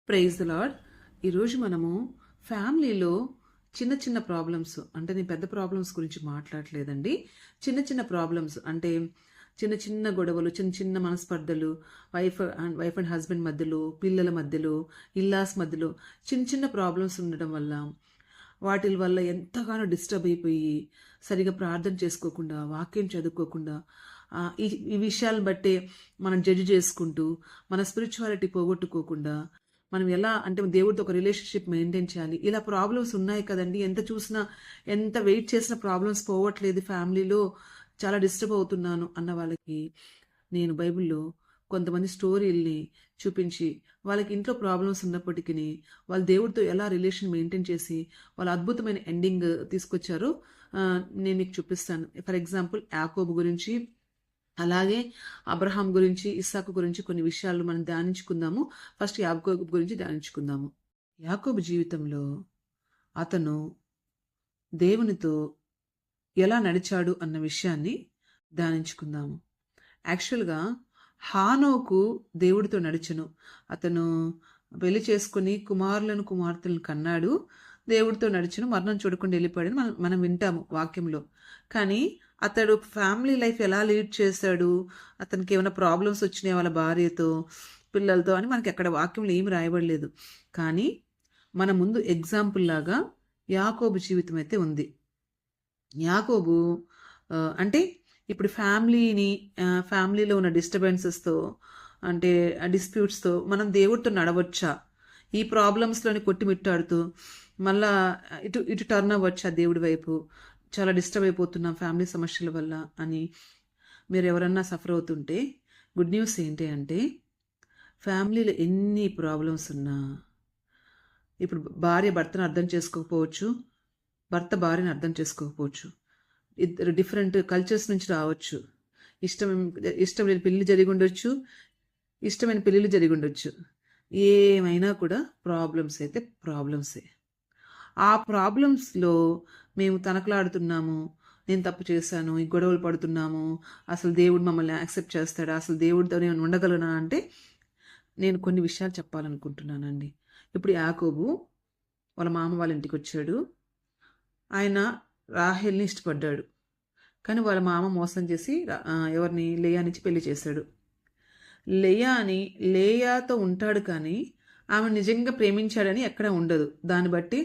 Praise the lord. ఈరోజు మనము ఫ్యామిలీలో చిన్న చిన్న ప్రాబ్లమ్స్, అంటే నేను పెద్ద ప్రాబ్లమ్స్ గురించి మాట్లాడలేదండి. చిన్న చిన్న ప్రాబ్లమ్స్ అంటే చిన్న చిన్న గొడవలు, చిన్న చిన్న మనస్పర్ధలు, వైఫ్ అండ్ హస్బెండ్ మధ్యలో, పిల్లల మధ్యలో, ఇల్లాస్ మధ్యలో చిన్న చిన్న ప్రాబ్లమ్స్ ఉండడం వల్ల వాటి వల్ల ఎంతగానో డిస్టర్బ్ అయిపోయి సరిగా ప్రార్థన చేసుకోకుండా, వాక్యం చదువుకోకుండా, ఈ ఈ విషయాలను బట్టే మనం జడ్జి చేసుకుంటూ మన స్పిరిచువాలిటీ పోగొట్టుకోకుండా మనం ఎలా అంటే దేవుడితో ఒక రిలేషన్షిప్ మెయింటైన్ చేయాలి. ఇలా ప్రాబ్లమ్స్ ఉన్నాయి కదండి. ఎంత చూసినా, ఎంత వెయిట్ చేసిన ప్రాబ్లమ్స్ పోవట్లేదు ఫ్యామిలీలో, చాలా డిస్టర్బ్ అవుతున్నాను అన్న వాళ్ళకి నేను బైబిల్లో కొంతమంది స్టోరీల్ని చూపించి వాళ్ళకి ఇంట్లో ప్రాబ్లమ్స్ ఉన్నప్పటికీ వాళ్ళు దేవుడితో ఎలా రిలేషన్ మెయింటైన్ చేసి వాళ్ళ అద్భుతమైన ఎండింగ్ తీసుకొచ్చారో నేను మీకు చూపిస్తాను. ఫర్ ఎగ్జాంపుల్ యాకోబు గురించి, అలాగే అబ్రహాం గురించి, ఇస్సాకు గురించి కొన్ని విషయాలు మనం ధ్యానించుకుందాము. ఫస్ట్ యాకోబు గురించి ధ్యానించుకుందాము. యాకోబు జీవితంలో అతను దేవునితో ఎలా నడిచాడు అన్న విషయాన్ని ధ్యానించుకుందాము. యాక్చువల్గా హానోకు దేవుడితో నడిచను. అతను పెళ్లి చేసుకుని కుమార్తెలను కన్నాడు, దేవుడితో నడిచను, మరణం చూడకుండా వెళ్ళిపోయాడని మనం వింటాము వాక్యంలో. కానీ అతడు ఫ్యామిలీ లైఫ్ ఎలా లీడ్ చేశాడు, అతనికి ఏమైనా ప్రాబ్లమ్స్ వచ్చినాయి వాళ్ళ భార్యతో, పిల్లలతో అని మనకి అక్కడ వాక్యంలో ఏమి రాయబడలేదు. కానీ మన ముందు ఎగ్జాంపుల్ లాగా యాకోబు జీవితం అయితే ఉంది. యాకోబు అంటే ఇప్పుడు ఫ్యామిలీలో ఉన్న డిస్టర్బెన్సెస్తో, అంటే డిస్ప్యూట్స్తో మనం దేవుడితో నడవచ్చా, ఈ ప్రాబ్లమ్స్లోని కొట్టిమిట్టాడుతూ మళ్ళా ఇటు ఇటు టర్న్ అవ్వచ్చా దేవుడి వైపు, చాలా డిస్టర్బ్ అయిపోతున్నాం ఫ్యామిలీ సమస్యల వల్ల అని మీరు ఎవరన్నా సఫర్ అవుతుంటే గుడ్ న్యూస్ ఏంటి అంటే, ఫ్యామిలీలో ఎన్ని ప్రాబ్లమ్స్ ఉన్నా, ఇప్పుడు భార్య భర్తను అర్థం చేసుకోకపోవచ్చు, భర్త భార్యను అర్థం చేసుకోకపోవచ్చు, ఇద్దరు డిఫరెంట్ కల్చర్స్ నుంచి రావచ్చు, ఇష్టం లేని పెళ్ళి జరిగి ఉండొచ్చు, ఇష్టమైన పెళ్ళిళ్ళు జరిగి ఉండొచ్చు, ఏమైనా కూడా ప్రాబ్లమ్స్ అయితే ప్రాబ్లమ్సే. ఆ ప్రాబ్లమ్స్లో మేము తనకలాడుతున్నాము, నేను తప్పు చేశాను, ఈ గొడవలు పడుతున్నాము, అసలు దేవుడు మమ్మల్ని యాక్సెప్ట్ చేస్తాడా, అసలు దేవుడితో నేను ఉండగలనా అంటే నేను కొన్ని విషయాలు చెప్పాలనుకుంటున్నానండి. ఇప్పుడు యాకోబు వాళ్ళ మామ వాళ్ళ ఇంటికి వచ్చాడు. ఆయన రాహేల్ని ఇష్టపడ్డాడు, కానీ వాళ్ళ మామ మోసం చేసి ఎవరిని, లేయానిచ్చి పెళ్లి చేశాడు. లేయాతో ఉంటాడు కానీ ఆమె నిజంగా ప్రేమించాడని ఎక్కడ ఉండదు. దాన్ని బట్టి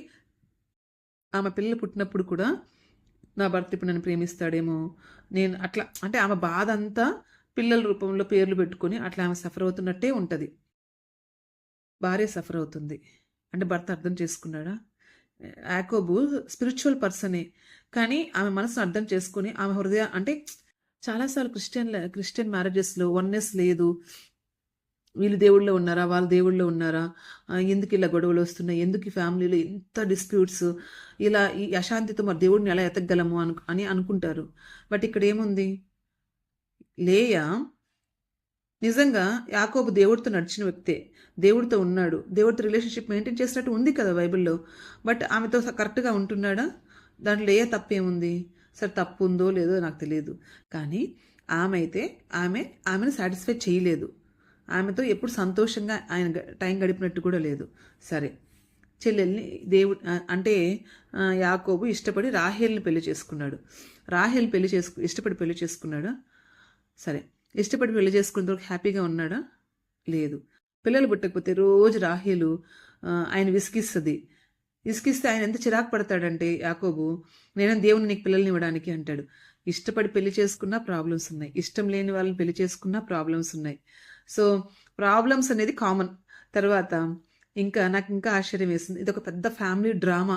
ఆమె పిల్లలు పుట్టినప్పుడు కూడా నా భర్త ఇప్పుడు నన్ను ప్రేమిస్తాడేమో, నేను అట్లా అంటే ఆమె బాధ అంతా పిల్లల రూపంలో పేర్లు పెట్టుకొని అట్లా ఆమె సఫర్ అవుతున్నట్టే ఉంటుంది. భార్య సఫర్ అవుతుంది అంటే భర్త అర్థం చేసుకున్నాడా? యాకోబు స్పిరిచువల్ పర్సనే, కానీ ఆమె మనసును అర్థం చేసుకుని ఆమె హృదయ అంటే చాలాసార్లు క్రిస్టియన్ మ్యారేజెస్లో వన్నెస్ లేదు, వీళ్ళు దేవుళ్ళో ఉన్నారా, వాళ్ళు దేవుళ్ళో ఉన్నారా, ఎందుకు ఇలా గొడవలు వస్తున్నాయి, ఎందుకు ఈ ఫ్యామిలీలో ఎంత డిస్ప్యూట్స్, ఇలా ఈ అశాంతితో మరి దేవుడిని ఎలా ఎతకగలము అని అనుకుంటారు. బట్ ఇక్కడ ఏముంది, లేయా నిజంగా యాకోబు దేవుడితో నడిచిన వ్యక్తే, దేవుడితో ఉన్నాడు, దేవుడితో రిలేషన్షిప్ మెయింటైన్ చేసినట్టు ఉంది కదా బైబిల్లో. బట్ ఆమెతో కరెక్ట్గా ఉంటున్నాడా? దాంట్లో లేయా తప్పేముంది? సరే, తప్పు ఉందో లేదో నాకు తెలియదు, కానీ ఆమెను సాటిస్ఫై చేయలేదు. ఆమెతో ఎప్పుడు సంతోషంగా ఆయన టైం గడిపినట్టు కూడా లేదు. సరే, చెల్లెల్ని అంటే యాకోబు ఇష్టపడి రాహేల్ని పెళ్లి చేసుకున్నాడు. ఇష్టపడి పెళ్లి చేసుకున్నాడా? సరే, ఇష్టపడి పెళ్లి చేసుకున్న హ్యాపీగా ఉన్నాడా? లేదు. పిల్లలు పుట్టకపోతే రోజు రాహేలు ఆయన విసిగిస్తే ఆయన ఎంత చిరాకు పడతాడంటే యాకోబు, నేను దేవుని నీకు పిల్లల్ని ఇవ్వడానికి అంటాడు. ఇష్టపడి పెళ్లి చేసుకున్నా ప్రాబ్లమ్స్ ఉన్నాయి, ఇష్టం లేని వాళ్ళని పెళ్లి చేసుకున్నా ప్రాబ్లమ్స్ ఉన్నాయి. సో ప్రాబ్లమ్స్ అనేది కామన్. తర్వాత నాకు ఇంకా ఆశ్చర్యం వేసింది, ఇది ఒక పెద్ద ఫ్యామిలీ డ్రామా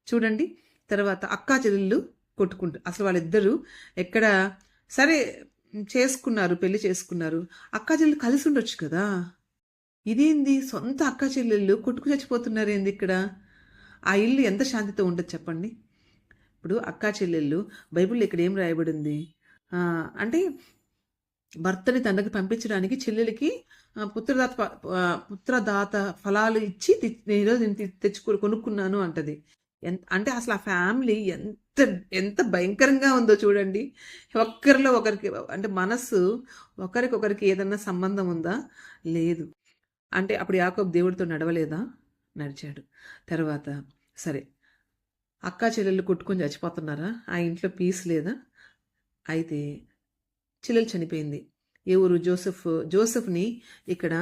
చూడండి. తర్వాత అక్కా చెల్లెళ్ళు కొట్టుకుంటారు. అసలు వాళ్ళిద్దరూ ఎక్కడ సరే పెళ్లి చేసుకున్నారు, అక్కా చెల్లెళ్ళు కలిసి ఉండొచ్చు కదా, ఇదేంది సొంత అక్కా చెల్లెళ్ళు కొట్టుకు చచ్చిపోతున్నారు ఏంది ఇక్కడ? ఆ ఇల్లు ఎంత శాంతితో ఉండదు చెప్పండి. ఇప్పుడు అక్కా చెల్లెళ్ళు బైబిల్లో ఇక్కడ ఏం రాయబడింది అంటే, భర్తని తండ్రికి పంపించడానికి చెల్లెలకి పుత్రదాత ఫలాలు ఇచ్చి ఈరోజు నేను కొనుక్కున్నాను అంటది. అంటే అసలు ఆ ఫ్యామిలీ ఎంత ఎంత భయంకరంగా ఉందో చూడండి. ఒక్కరిలో ఒకరికి అంటే మనస్సు, ఒకరికొకరికి ఏదన్నా సంబంధం ఉందా? లేదు. అంటే అప్పుడు యాకోబు దేవుడితో నడవలేదా? నడిచాడు. తర్వాత సరే, అక్కా చెల్లెళ్ళు కొట్టుకొని చచ్చిపోతున్నారా? ఆ ఇంట్లో పీస్ లేదా? అయితే చెల్లెలు చనిపోయింది. ఏ ఊరు? జోసెఫ్ని ఇక్కడ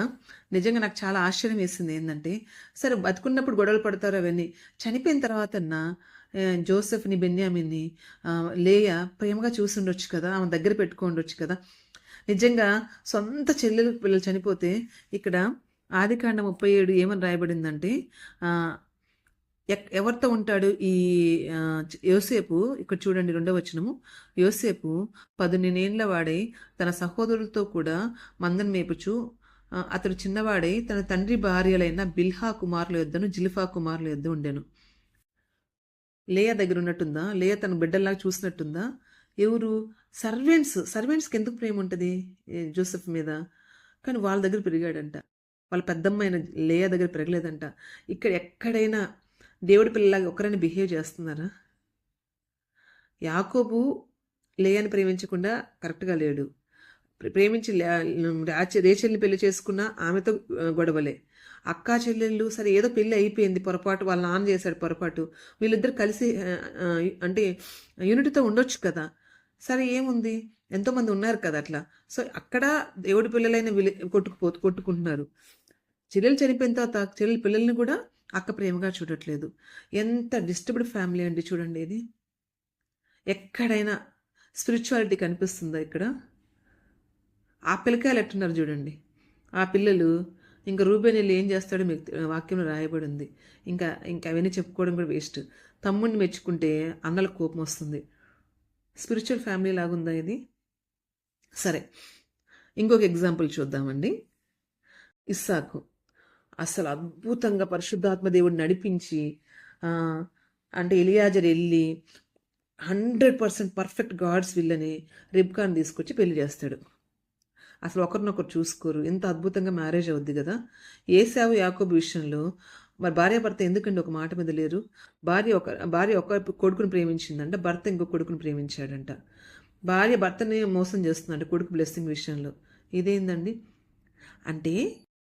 నిజంగా నాకు చాలా ఆశ్చర్యం వేసింది ఏంటంటే, సరే బతుకున్నప్పుడు గొడవలు పడతారు అవన్నీ, చనిపోయిన తర్వాతన్నా జోసెఫ్ని, బెన్యామిన్ని లేయ ప్రేమగా చూసి ఉండొచ్చు కదా, ఆమె దగ్గర పెట్టుకోండొచ్చు కదా. నిజంగా సొంత చెల్లెలు పిల్లలు చనిపోతే ఇక్కడ ఆదికాండం 37 ఏమని రాయబడిందంటే, ఎవరితో ఉంటాడు ఈ యోసేపు? ఇక్కడ చూడండి 2వ వచనము. యోసేపు 18 వాడై తన సహోదరులతో కూడా మందను మేపుచు, అతడు చిన్నవాడై తన తండ్రి భార్యలైన బిల్హా కుమారుల యొద్దను జిల్ఫా కుమారుల యొద్ద ఉండెను. లేయ దగ్గర ఉన్నట్టుందా? లేయ తన బిడ్డల్లాగా చూసినట్టుందా? ఎవరు? సర్వెంట్స్కి ఎందుకు ప్రేమ ఉంటుంది జోసెఫ్ మీద? కానీ వాళ్ళ దగ్గర పెరిగాడంట. వాళ్ళ పెద్దమ్మైన లేయ దగ్గర పెరగలేదంట. ఇక్కడ ఎక్కడైనా దేవుడి పిల్లలాగా ఒకరైనా బిహేవ్ చేస్తున్నారా? యాకోబు లేయని ప్రేమించకుండా కరెక్ట్గా లేడు. ప్రేమించి రేచెల్ని పెళ్లి చేసుకున్న ఆమెతో గొడవలే. అక్కా చెల్లెళ్ళు సరే ఏదో పెళ్ళి అయిపోయింది, పొరపాటు వాళ్ళ నాన్న చేశాడు పొరపాటు, వీళ్ళిద్దరు కలిసి అంటే యూనిటీతో ఉండొచ్చు కదా. సరే ఏముంది, ఎంతోమంది ఉన్నారు కదా అట్లా. సో అక్కడ దేవుడి పిల్లలైన కొట్టుకుంటున్నారు. చెల్లెలు చనిపోయిన తర్వాత చెల్లెలు పిల్లల్ని కూడా అక్క ప్రేమగా చూడట్లేదు. ఎంత డిస్టర్బ్డ్ ఫ్యామిలీ అండి చూడండి ఇది. ఎక్కడైనా స్పిరిచువాలిటీ కనిపిస్తుందా ఇక్కడ? ఆ పిల్లకాయలు ఎట్టున్నారు చూడండి. ఆ పిల్లలు ఇంకా రూబేన్ వెళ్ళి ఏం చేస్తాడో మీకు వాక్యంలో రాయబడి ఉంది. ఇంకా అవన్నీ చెప్పుకోవడం కూడా వేస్ట్. తమ్ముడిని మెచ్చుకుంటే అన్నలకు కోపం వస్తుంది. స్పిరిచువల్ ఫ్యామిలీ లాగుందా ఇది? సరే, ఇంకొక ఎగ్జాంపుల్ చూద్దామండి. ఇస్సాకు అసలు అద్భుతంగా పరిశుద్ధాత్మ దేవుడు నడిపించి, అంటే ఎలియాజర్ వెళ్ళి 100% పర్ఫెక్ట్ గాడ్స్ విల్లని రిబ్కాన్ తీసుకొచ్చి పెళ్లి చేస్తాడు. అసలు ఒకరినొకరు చూసుకోరు, ఎంత అద్భుతంగా మ్యారేజ్ అవుద్ది కదా. ఏశావు యాకోబు విషయంలో మరి భార్యాభర్త ఎందుకండి ఒక మాట మీద లేరు? భార్య ఒక కొడుకుని ప్రేమించిందంట, భర్త ఇంకో కొడుకుని ప్రేమించాడంట. భార్య భర్తని మోసం చేస్తుందంట కొడుకు బ్లెస్సింగ్ విషయంలో. ఇదేందండి? అంటే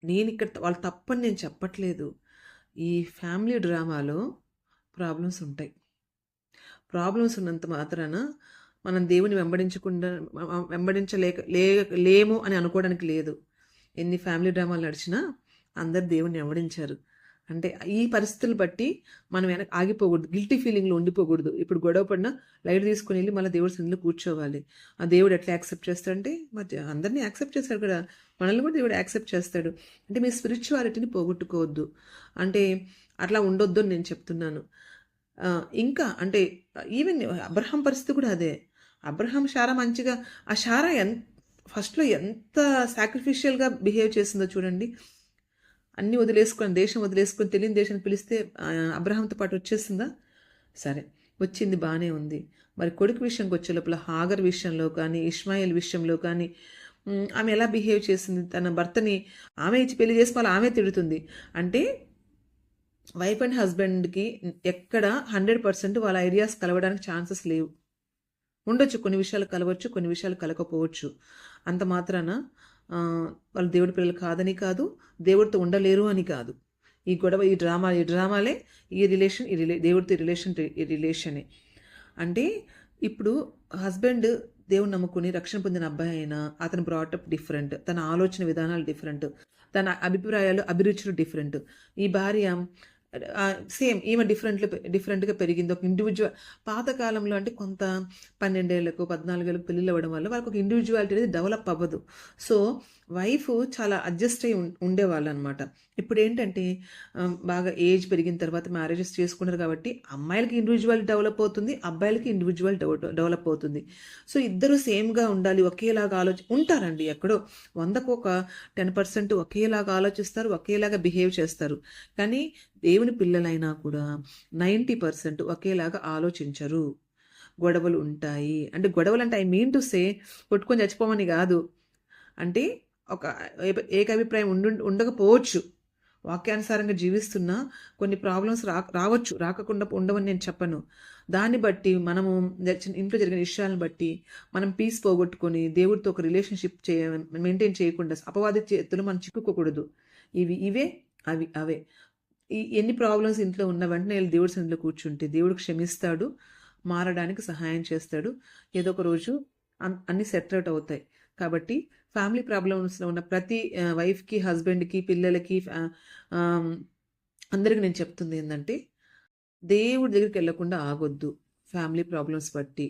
నేను ఇక్కడ వాళ్ళు తప్పని నేను చెప్పట్లేదు. ఈ ఫ్యామిలీ డ్రామాలో ప్రాబ్లమ్స్ ఉంటాయి. ప్రాబ్లమ్స్ ఉన్నంత మాత్రాన మనం దేవుని లేము అని అనుకోవడానికి లేదు. ఎన్ని ఫ్యామిలీ డ్రామాలు నడిచినా అందరు దేవుని వెంబడించారు. అంటే ఈ పరిస్థితులు బట్టి మనం ఆగిపోకూడదు, గిల్టీ ఫీలింగ్లో ఉండిపోకూడదు. ఇప్పుడు గొడవ పడినా లైట్ తీసుకుని వెళ్ళి మళ్ళీ దేవుడి సన్నిధిలో కూర్చోవాలి. ఆ దేవుడు ఎట్లా యాక్సెప్ట్ చేస్తాడంటే, మరి అందరినీ యాక్సెప్ట్ చేస్తాడు కదా, మనల్ని కూడా దేవుడు యాక్సెప్ట్ చేస్తాడు. అంటే మీ స్పిరిచువాలిటీని పోగొట్టుకోవద్దు, అంటే అట్లా ఉండొద్దు అని నేను చెప్తున్నాను. ఇంకా అంటే ఈవెన్ అబ్రహాం పరిస్థితి కూడా అదే. అబ్రహాం శారా మంచిగా, ఆ శారా ఫస్ట్లో ఎంత సాక్రిఫిషియల్గా బిహేవ్ చేసిందో చూడండి. అన్నీ వదిలేసుకొని, దేశం వదిలేసుకొని తెలియని దేశాన్ని పిలిస్తే అబ్రహాంతో పాటు వచ్చేసిందా? సరే, వచ్చింది, బాగానే ఉంది. మరి కొడుకు విషయంకి వచ్చే లోపల హాగర్ విషయంలో కానీ, ఇష్మాయిల్ విషయంలో కానీ ఆమె ఎలా బిహేవ్ చేసింది? తన భర్తని ఆమె ఇచ్చి పెళ్లి చేసి మళ్ళీ ఆమె తిడుతుంది. అంటే వైఫ్ అండ్ హస్బెండ్కి ఎక్కడ 100% వాళ్ళ ఐడియాస్ కలవడానికి ఛాన్సెస్ లేవు. ఉండొచ్చు, కొన్ని విషయాలు కలవచ్చు, కొన్ని విషయాలు కలకపోవచ్చు. అంత మాత్రాన వాళ్ళు దేవుడి పిల్లలు కాదని కాదు, దేవుడితో ఉండలేరు అని కాదు. ఈ గొడవ, ఈ డ్రామాలే ఈ రిలేషన్, దేవుడితో రిలేషనే. అంటే ఇప్పుడు హస్బెండ్ దేవుని నమ్ముకుని రక్షణ పొందిన అబ్బాయి అయినా అతని బ్రాటప్ డిఫరెంట్, తన ఆలోచన విధానాలు డిఫరెంట్, తన అభిప్రాయాలు అభిరుచులు డిఫరెంట్. ఈ భార్య సేమ్, ఈమె డిఫరెంట్గా పెరిగింది. ఒక ఇండివిజువల్, పాతకాలంలో అంటే కొంత 12 ఏళ్లకు 14 ఏళ్ళకు పెళ్ళిళ్ళు అవ్వడం వల్ల వాళ్ళకి ఒక ఇండివిజువాలిటీ అనేది డెవలప్ అవ్వదు. సో వైఫ్ చాలా అడ్జస్ట్ అయ్యి ఉండేవాళ్ళు అనమాట. ఇప్పుడు ఏంటంటే బాగా ఏజ్ పెరిగిన తర్వాత మ్యారేజెస్ చేసుకున్నారు కాబట్టి అమ్మాయిలకి ఇండివిజువాలిటీ డెవలప్ అవుతుంది, అబ్బాయిలకి ఇండివిజువల్ డెవలప్ అవుతుంది. సో ఇద్దరు సేమ్గా ఉండాలి, ఒకేలాగా ఉంటారండి. ఎక్కడో 100కు ఒక 10% ఒకేలాగా ఆలోచిస్తారు, ఒకేలాగా బిహేవ్ చేస్తారు. కానీ దేవుని పిల్లలైనా కూడా 90% ఒకేలాగా ఆలోచించరు. గొడవలు ఉంటాయి. అంటే గొడవలు అంటే ఐ మీన్ టు సే కొట్టుకొని చచ్చిపోమని కాదు. అంటే ఒక ఏకాభిప్రాయం ఉండకపోవచ్చు. వాక్యానుసారంగా జీవిస్తున్నా కొన్ని ప్రాబ్లమ్స్ రావచ్చు, రాకుండా ఉండవని నేను చెప్పను. దాన్ని బట్టి మనము ఇంట్లో జరిగిన విషయాలను బట్టి మనం పీస్ పోగొట్టుకొని దేవుడితో ఒక రిలేషన్షిప్ మెయింటైన్ చేయకుండా అపవాది చేతులు మనం చిక్కుకోకూడదు. ఇవే, అవి అవే. ఎన్ని ప్రాబ్లమ్స్ ఇంట్లో ఉన్న వెంటనే వెళ్ళి దేవుడి సన్నిధిలో కూర్చుంటే దేవుడు క్షమిస్తాడు, మారడానికి సహాయం చేస్తాడు. ఏదో ఒక రోజు అన్నీ సెటిల్ అవుట్ అవుతాయి. కాబట్టి ఫ్యామిలీ ప్రాబ్లమ్స్లో ఉన్న ప్రతి వైఫ్కి, హస్బెండ్కి, పిల్లలకి, అందరికి నేను చెప్తుంది ఏంటంటే, దేవుడి దగ్గరికి వెళ్ళకుండా ఆగొద్దు. ఫ్యామిలీ ప్రాబ్లమ్స్ బట్టి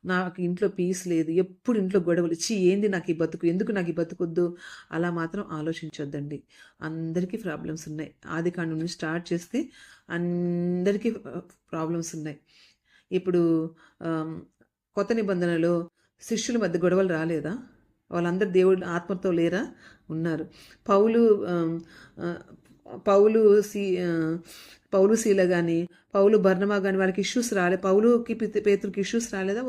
నాకు ఇంట్లో పీస్ లేదు, ఎప్పుడు ఇంట్లో గొడవలు, ఏంది నాకు ఈ బతుకు, ఎందుకు నాకు ఈ బతుకొద్దు, అలా మాత్రం ఆలోచించొద్దండి. అందరికీ ప్రాబ్లమ్స్ ఉన్నాయి. ఆది కాండం నుంచి స్టార్ట్ చేస్తే అందరికీ ప్రాబ్లమ్స్ ఉన్నాయి. ఇప్పుడు కొత్త నిబంధనలో శిష్యుల మధ్య గొడవలు రాలేదా? వాళ్ళందరూ దేవుడి ఆత్మతో లేరా? ఉన్నారు. పౌలు పౌలు సీ పౌలు శీల కానీ, పౌలు బర్నమా కానీ వాళ్ళకి ఇష్యూస్ రాలేదు. పౌలుకి పేతురుకి ఇష్యూస్ రాలేదా?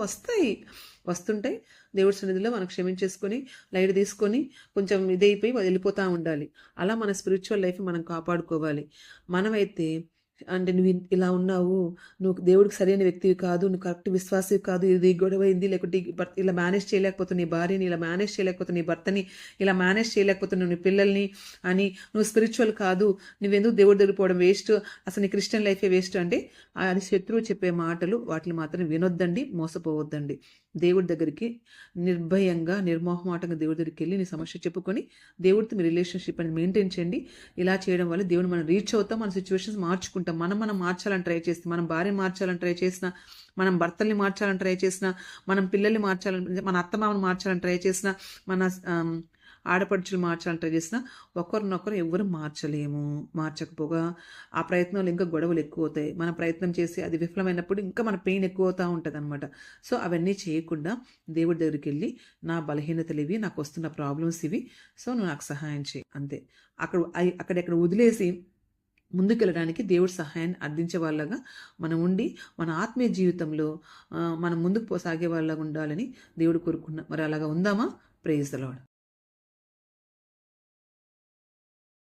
వస్తుంటాయి. దేవుడి సన్నిధిలో మనం క్షమించేసుకొని లైట్ తీసుకొని కొంచెం ఇదైపోయి వెళ్ళిపోతూ ఉండాలి. అలా మన స్పిరిచువల్ లైఫ్ మనం కాపాడుకోవాలి. మనమైతే అంటే నువ్వు ఇలా ఉన్నావు, నువ్వు దేవుడికి సరైన వ్యక్తివి కాదు, నువ్వు కరెక్ట్ విశ్వాసివి కాదు, ఇది గొడవ అయింది, లేకపోతే ఇలా మేనేజ్ చేయలేకపోతే నీ భార్యని, ఇలా మేనేజ్ చేయలేకపోతే నీ భర్తని, ఇలా మేనేజ్ చేయలేకపోతే నీ పిల్లల్ని అని, నువ్వు స్పిరిచువల్ కాదు, నువ్వెందుకు దేవుడి దగ్గర పోవడం వేస్ట్, అసలు నీ క్రిస్టియన్ లైఫే వేస్ట్ అంటే అది శత్రువు చెప్పే మాటలు. వాటిని మాత్రం వినొద్దండి, మోసపోవద్దండి. దేవుడి దగ్గరికి నిర్భయంగా, నిర్మోహమాటంగా దేవుడి దగ్గరికి వెళ్ళి నీ సమస్య చెప్పుకొని దేవుడితో మీ రిలేషన్షిప్ అని మెయింటైన్ చేయండి. ఇలా చేయడం వల్ల దేవుడు మనం రీచ్ అవుతాం, మన సిచ్యువేషన్స్ మార్చుకుంటాం. మనం మార్చాలని ట్రై చేస్తే, మనం భార్య మార్చాలని ట్రై చేసిన, మనం భర్తల్ని మార్చాలని ట్రై చేసిన, మనం పిల్లల్ని మార్చాలని, మన అత్తమామని మార్చాలని ట్రై చేసిన, మన ఆడపడుచులు మార్చాలని ట్రై చేసిన ఒకరినొకరు ఎవరు మార్చకపోగా ఆ ప్రయత్నాలు ఇంకా గొడవలు ఎక్కువ అవుతాయి. మన ప్రయత్నం చేసి అది విఫలమైనప్పుడు ఇంకా మన పెయిన్ ఎక్కువ అవుతూ ఉంటుంది అనమాట. సో అవన్నీ చేయకుండా దేవుడి దగ్గరికి వెళ్ళి నా బలహీనతలు ఇవి, నాకు వస్తున్న ప్రాబ్లమ్స్ ఇవి, సో నువ్వు నాకు సహాయం చేయి, అంతే. అక్కడెక్కడ వదిలేసి ముందుకెళ్ళడానికి దేవుడి సహాయాన్ని అందించే వాళ్ళగా మనం ఉండి మన ఆత్మీయ జీవితంలో మనం ముందుకు సాగే వాళ్ళగా ఉండాలని దేవుడు కోరుకున్నా. మరి అలాగా ఉందామా? Praise the lord.